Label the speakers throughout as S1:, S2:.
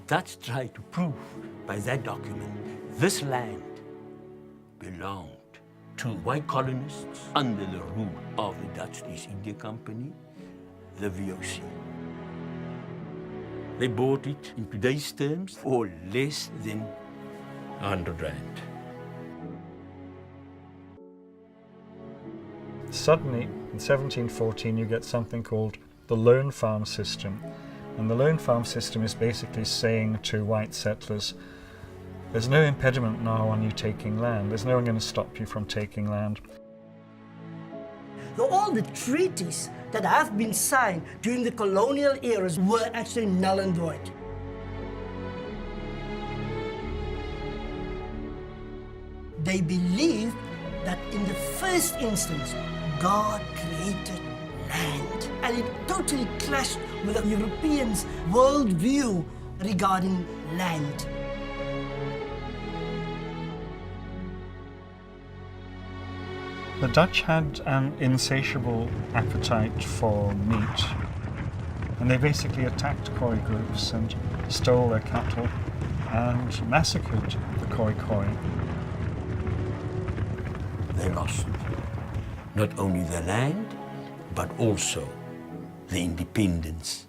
S1: Dutch tried to prove by that document this land belonged to white colonists under the rule of the Dutch East India Company, the VOC. They bought it in today's terms for less than 100 rand.
S2: Suddenly, in 1714, you get something called the Loan Farm System. And the Loan Farm System is basically saying to white settlers, there's no impediment now on you taking land. There's no one going to stop you from taking land.
S3: All the treaties that have been signed during the colonial eras were actually null and void. They believed that in the first instance, God created land. And it totally clashed with the Europeans' worldview regarding land.
S2: The Dutch had an insatiable appetite for meat, and they basically attacked Khoi groups and stole their cattle and massacred the Khoi.
S1: They lost not only the land, but also the independence.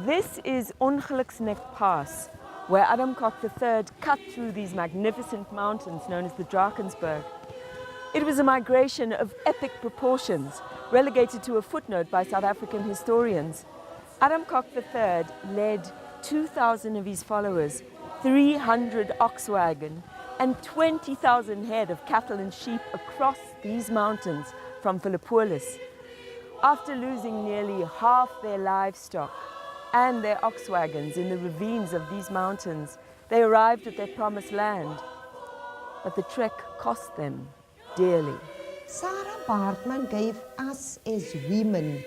S4: This is Ongeluksnek Pass, where Adam Kok III cut through these magnificent mountains known as the Drakensberg. It was a migration of epic proportions, relegated to a footnote by South African historians. Adam Kok III led 2,000 of his followers, 300 ox wagon, and 20,000 head of cattle and sheep across these mountains from Philippopolis. After losing nearly half their livestock and their ox wagons in the ravines of these mountains, they arrived at their promised land. But the trek cost them dearly.
S5: Sarah Baartman gave us as women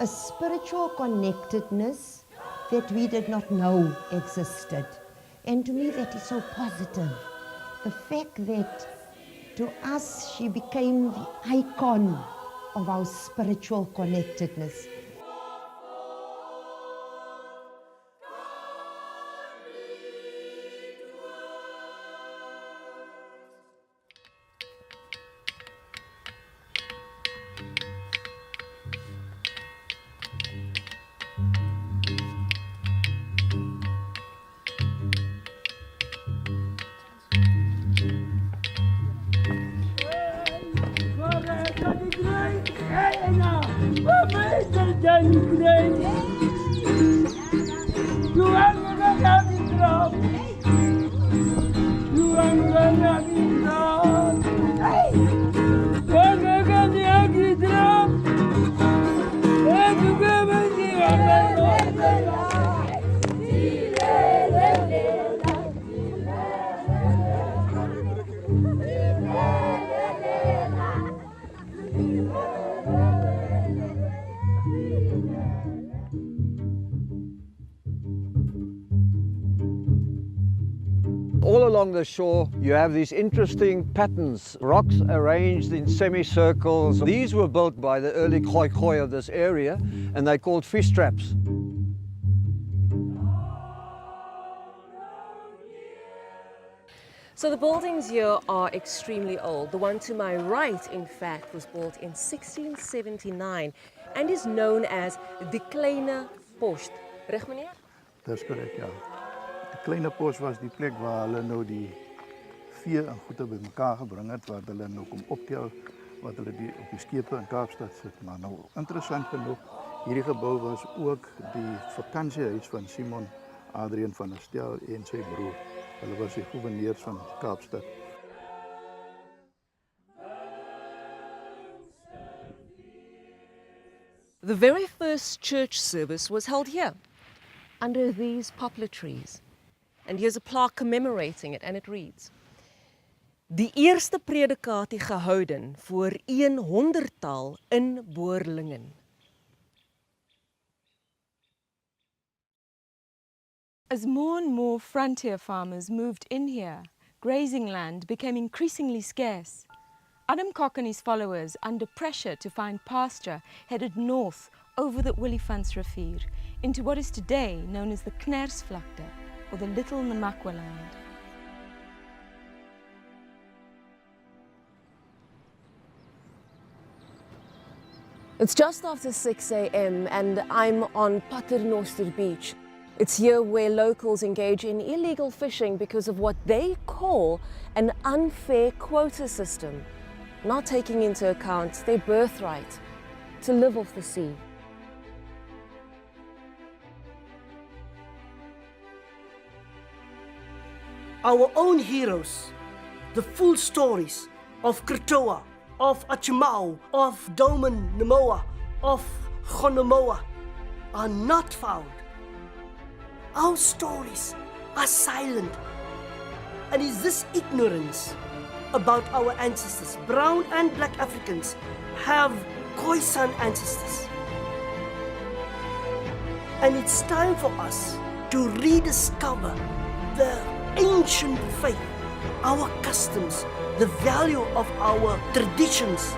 S5: a spiritual connectedness that we did not know existed. And to me that is so positive. The fact that to us she became the icon of our spiritual connectedness.
S6: All along the shore you have these interesting patterns, rocks arranged in semicircles. These were built by the early Khoi of this area and they're called fish traps.
S7: So the buildings here are extremely old. The one to my right, in fact, was built in 1679 and is known as De Kleine Post, Reg meneer?
S8: Dis korrek, ja. Die kleine pos was die plek waar hulle nou die vee en goede bymekaar gebring het, waar hulle nou kom optel, wat hulle die op die skepe in Kaapstad sit. Maar nou interessant genoeg, hierdie gebou was ook die vakansiehuis van Simon Adrian van der Stel en sy broer. Hulle was die gouverneurs van Kaapstad.
S7: The very first church service was held here, under these poplar trees. And here's a plaque commemorating it, and it reads: Die eerste predikatie gehouden voor 100-tal inboorlingen.
S4: As more and more frontier farmers moved in here, grazing land became increasingly scarce. Adam Kok and his followers, under pressure to find pasture, headed north over the Olifants-rivier into what is today known as the Knersvlakte, or the Little Namakwa land.
S7: It's just after 6 a.m. and I'm on Paternoster Beach. It's here where locals engage in illegal fishing because of what they call an unfair quota system, not taking into account their birthright to live off the sea.
S3: Our own heroes, the full stories of Kertoa, of Achimau, of Domen Namoa, of Gonamoa are not found. Our stories are silent. And it's this ignorance about our ancestors, brown and black Africans, have Khoisan ancestors. And it's time for us to rediscover the ancient faith, our customs, the value of our traditions,